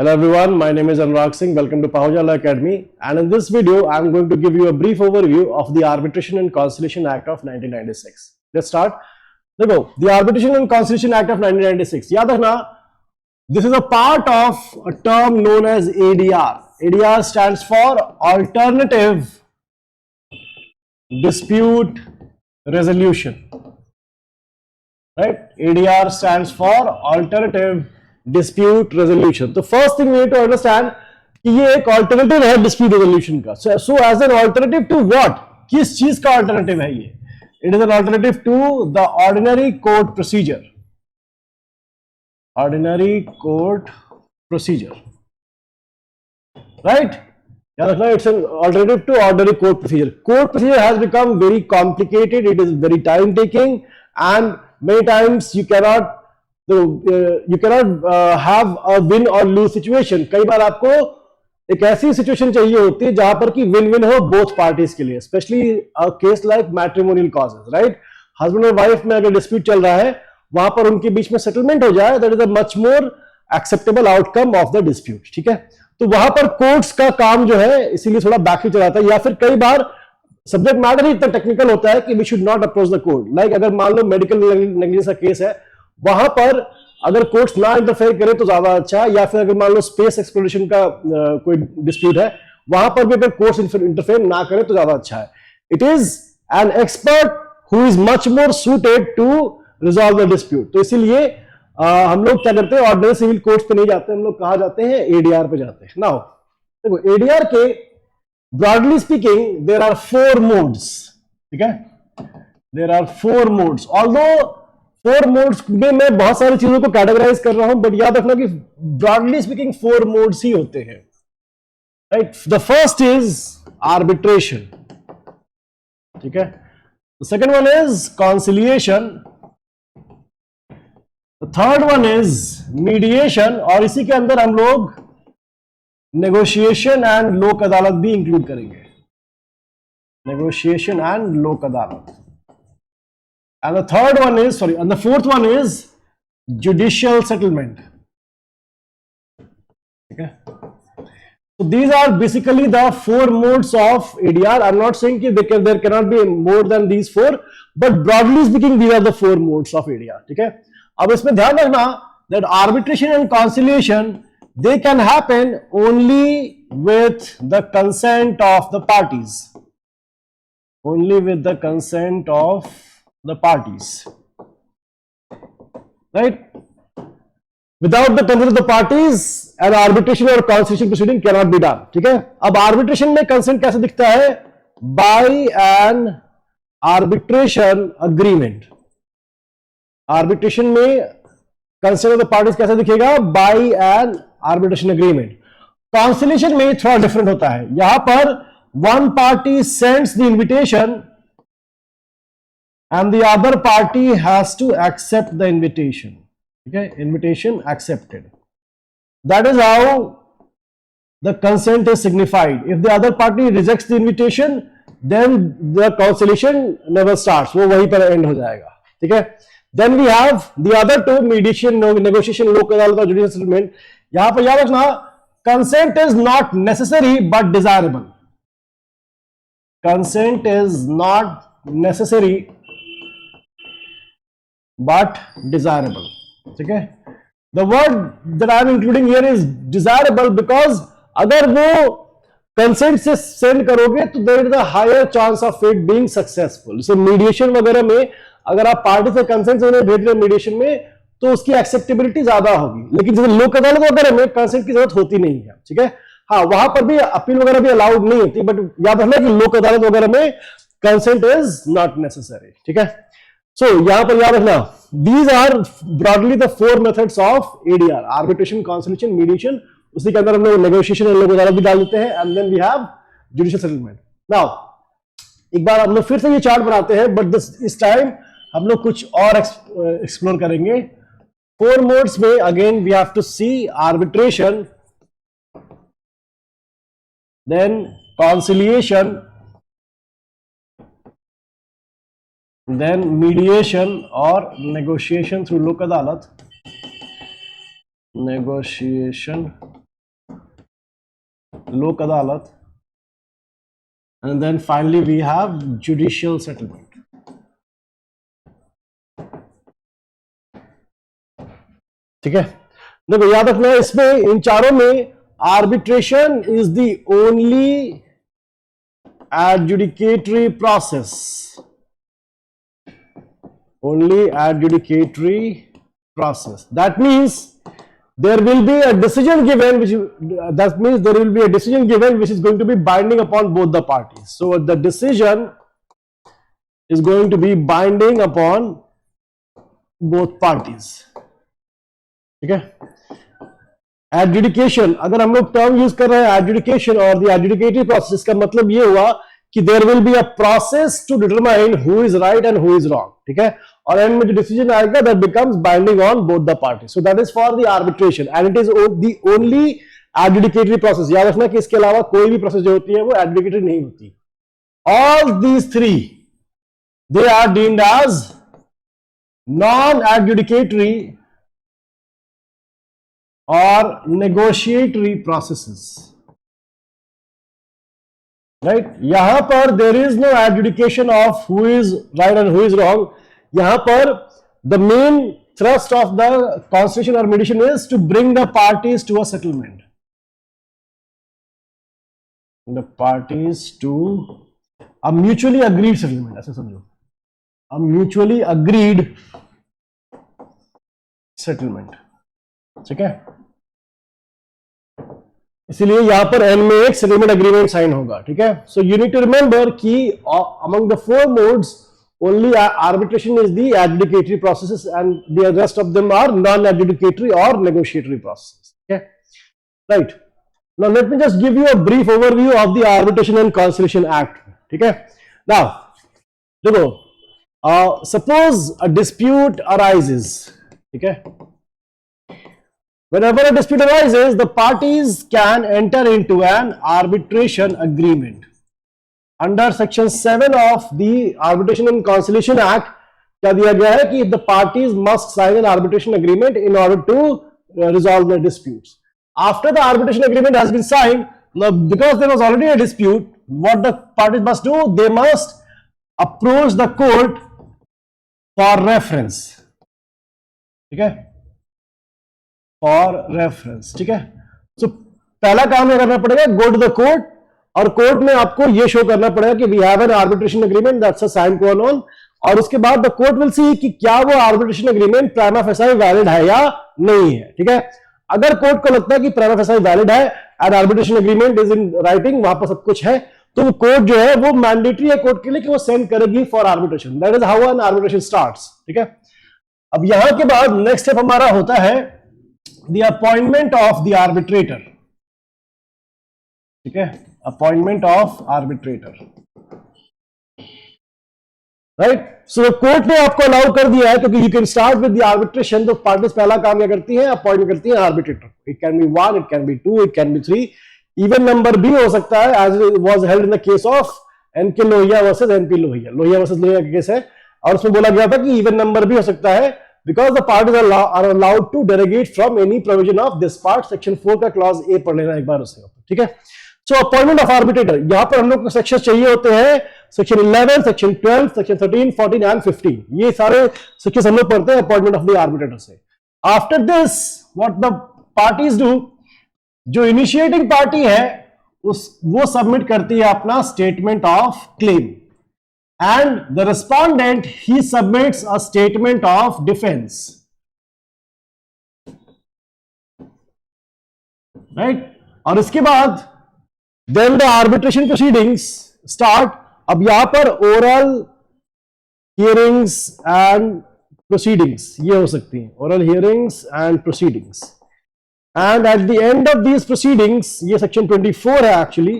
Hello everyone, my name is Anurag Singh. Welcome to Pahujala Academy. And in this video, I am going to give you a brief overview of the Arbitration and Conciliation Act of 1996. Let's start. देखो, the Arbitration and Conciliation Act of 1996. याद रखना, this is a part of a term known as ADR. ADR stands for Alternative Dispute Resolution. Right? ADR stands for Alternative Dispute Resolution. The first thing we need to understand कि ये एक alternative है dispute resolution का. So as an alternative to what? किस चीज का alternative है ये? It is an alternative to the ordinary court procedure. Ordinary court procedure. Right? याद रखना, it's an alternative to ordinary court procedure. Court procedure has become very complicated. It is very time taking, and many times you cannot have a win or lose situation. कई बार आपको एक ऐसी situation चाहिए होती है जहां पर कि विन विन हो बोथ पार्टीज के लिए, specially a case like matrimonial causes. Right, husband और वाइफ में अगर डिस्प्यूट चल रहा है, वहां पर उनके बीच में सेटलमेंट हो जाए, that is a much more acceptable outcome of the dispute. ठीक है, तो वहां पर कोर्ट्स का काम जो है इसीलिए थोड़ा बैक चलाता है, या फिर कई बार सब्जेक्ट मैटर ही इतना टेक्निकल होता है कि we should not approach the court. Like अगर मान लो मेडिकल नेग्लिजेंस का केस है, वहां पर अगर कोर्ट्स ना इंटरफेयर करे तो ज्यादा अच्छा है, या फिर अगर मान लो स्पेस एक्सप्लोरेशन का कोई डिस्प्यूट है, वहां पर भी अगर कोर्ट्स इंटरफेयर ना करे तो ज्यादा अच्छा है. It is an expert who is much more suited to resolve the dispute. तो इसीलिए हम लोग क्या करते हैं, ऑर्डिनरी सिविल कोर्ट्स पे नहीं जाते, हम लोग कहां जाते हैं, एडीआर पे जाते हैं. नाउ देखो, एडीआर के broadly speaking there are 4 modes. ठीक है, there are 4 modes. Although 4 modes में मैं बहुत सारी चीजों को कैटेगराइज कर रहा हूं, बट याद रखना कि ब्रॉडली स्पीकिंग 4 मोड्स ही होते हैं. Right, the first is arbitration. ठीक है, the second one is conciliation, the third one is mediation, और इसी के अंदर हम लोग नेगोशिएशन एंड लोक अदालत भी इंक्लूड करेंगे. नेगोशिएशन एंड लोक अदालत. And the third one is, and the fourth one is judicial settlement. Okay. So these are basically the 4 modes of ADR. I'm not saying that there cannot be more than these 4, but broadly speaking, these are the 4 modes of ADR. Okay. अब इसमें ध्यान रखना that arbitration and conciliation, they can happen only with the consent of the parties. Only with the consent of the parties. Right? Without the consent of the parties, an arbitration or conciliation proceeding cannot be done. ठीक है, अब arbitration में consent कैसे दिखता है? By an arbitration agreement. Arbitration में consent of the parties कैसे दिखेगा? By an arbitration agreement. Conciliation में थोड़ा different होता है. यहां पर one party sends the invitation and the other party has to accept the invitation. Okay, invitation accepted. That is how the consent is signified. If the other party rejects the invitation, then the conciliation never starts. वो वहीं पर end हो जाएगा. ठीक है, then we have the other two, mediation, negotiation, लोक अदालत और judicial settlement. यहां पर याद रखना, consent is not necessary but desirable. Consent is not necessary but desirable. ठीक है, the word that I am including here is desirable because अगर वो consent से send करोगे तो there is a higher chance of it being successful. जैसे mediation वगैरह में अगर आप पार्टी से consent से उन्हें भेज रहे मीडिएशन में, तो उसकी एक्सेप्टेबिलिटी ज्यादा होगी. लेकिन जैसे लोक अदालत वगैरह में consent की जरूरत होती नहीं है. ठीक है, हाँ, वहां पर भी अपील वगैरह भी अलाउड नहीं होती, बट याद रखना कि लोक अदालत वगैरह में consent is not necessary. ठीक है, so यहां पर याद रखना, these are broadly the 4 methods of ADR: arbitration, conciliation, mediation. उसी के अंदर हम लोग negotiation और लोक अदालत भी डाल देते हैं, and then we have judicial settlement. Now एक बार हम लोग फिर से ये चार्ट बनाते हैं, बट इस टाइम हम लोग कुछ और एक्सप्लोर करेंगे. 4 modes में again we have to see arbitration, then conciliation, then mediation or negotiation through लोक अदालत, negotiation लोक अदालत, and then finally we have judicial settlement. ठीक है, देखो याद रखना इसमें, इन चारों में arbitration is the only adjudicatory process, only adjudicatory process. That means there will be a decision given which is going to be binding upon both the parties. So the decision is going to be binding upon both parties. ठीक है, adjudication, अगर हम लोग term use कर रहे हैं adjudication और the adjudicatory process, का मतलब ये हुआ कि there will be a process to determine who is right and who is wrong. ठीक है, और एंड में जो डिसीजन आएगा that becomes binding on both the party. So that is for the arbitration and it is the only adjudicatory process. याद रखना कि इसके अलावा कोई भी प्रोसेस जो होती है वो एडजुडिकेटरी नहीं होती. All these three they are deemed as non adjudicatory or negotiatory processes, right? यहां पर there is no adjudication of who is right and who is wrong. यहां पर the main thrust of the constitution or mediation is to bring the parties to a settlement. The parties to a mutually agreed settlement, ऐसे समझो, a mutually agreed settlement. ठीक है, इसीलिए यहां पर N में एक सेटलमेंट एग्रीमेंट साइन होगा. ठीक है, so you need to remember कि among the four modes only arbitration is the adjudicatory processes and the rest of them are non adjudicatory और नेगोशिएटरी प्रोसेसेस. ठीक है, right. Now let me just give you a brief overview of the arbitration and conciliation act. ठीक है, now देखो, suppose a dispute arises. ठीक है, whenever a dispute arises, the parties can enter into an arbitration agreement. Under section 7 of the Arbitration and Conciliation Act, क्या दिया गया है कि the parties must sign an arbitration agreement in order to resolve their disputes. After the arbitration agreement has been signed, because there was already a dispute, what the parties must do? They must approach the court for reference. ठीक है, for reference. ठीक है, सो पहला काम क्या करना पड़ेगा? Go to the court, और कोर्ट में आपको ये शो करना पड़ेगा कि we have an arbitration agreement that's a sine qua non, और उसके बाद द कोर्ट विल सी कि क्या वो arbitration agreement prima facie valid है या नहीं है. ठीक है, अगर कोर्ट को लगता है कि प्राइमा फेसाई वैलिड है and arbitration agreement is in writing, वहां पर सब कुछ है, तो कोर्ट जो है वो मैंडेटरी है कोर्ट के लिए कि वो सेंड करेगी for arbitration. That is how an arbitration starts. ठीक है, अब यहां के बाद नेक्स्ट स्टेप हमारा होता है the appointment of the arbitrator. ठीक है, appointment of arbitrator, right? So court ने आपको अलाउ कर दिया है क्योंकि you can start with the arbitration. तो पार्टीज पहला काम क्या करती हैं? अपॉइंट करती हैं arbitrator. It can be 1, it can be 2, it can be 3, even number भी हो सकता है, as was held in the case of NK Lohia versus NP Lohia. Lohia versus Lohia का केस है और उसमें बोला गया था कि इवन नंबर भी हो सकता है because the parties are allowed to derogate from any provision of this part. Section 4 का क्लॉज ए पढ़ लेना एक बार उससे. ठीक है, सो अपॉइंटमेंट ऑफ आर्बिट्रेटर, यहां पर हम लोग को सेक्शन चाहिए होते हैं सेक्शन 11, सेक्शन 12, सेक्शन 13, 14 एंड 15. ये सारे सेक्शन हम लोग पढ़ते हैं अपॉइंटमेंट ऑफ द आर्बिट्रेटर से. After this what the parties do, जो इनिशिएटिंग पार्टी है वो सबमिट करती है अपना statement of claim, and the respondent he submits a statement of defense, right? और इसके बाद then the arbitration proceedings start. अब यहां पर oral hearings and proceedings ये हो सकती हैं, oral hearings and proceedings, and at the end of these proceedings, ये section 24 है एक्चुअली,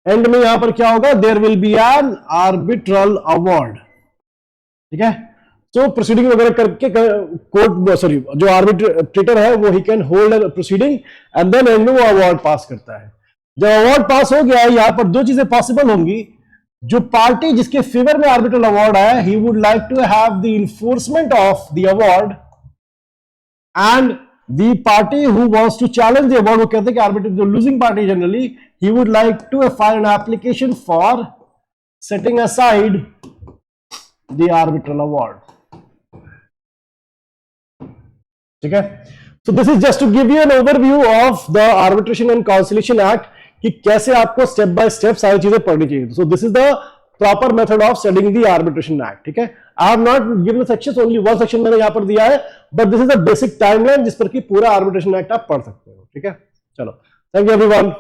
एंड में यहां पर क्या होगा? There will be an arbitral award. ठीक है, तो प्रोसीडिंग वगैरह करके कोर्ट जो आर्बिट्रेटर है वो ही can hold a proceeding and then end में वो अवार्ड पास करता है. जब अवार्ड पास हो गया है, यहां पर दो चीजें पॉसिबल होंगी. जो पार्टी जिसके फेवर में आर्बिट्रल अवार्ड आया, he would like to have the enforcement of the award, and the party who wants to challenge the award, वो कहते हैं कि arbitrator, the losing party generally, he would like to file an application for setting aside the arbitral award. ठीक है? So this is just to give you an overview of the Arbitration and Conciliation Act कि कैसे आपको step by step सारी चीजें पढ़नी चाहिए. So this is the proper method of studying the Arbitration Act. ठीक है? I have not given the sections, only one section मैंने यहां पर दिया है, but this is the basic timeline जिस पर कि पूरा Arbitration Act आप पढ़ सकते हो. ठीक है? चलो, thank you everyone.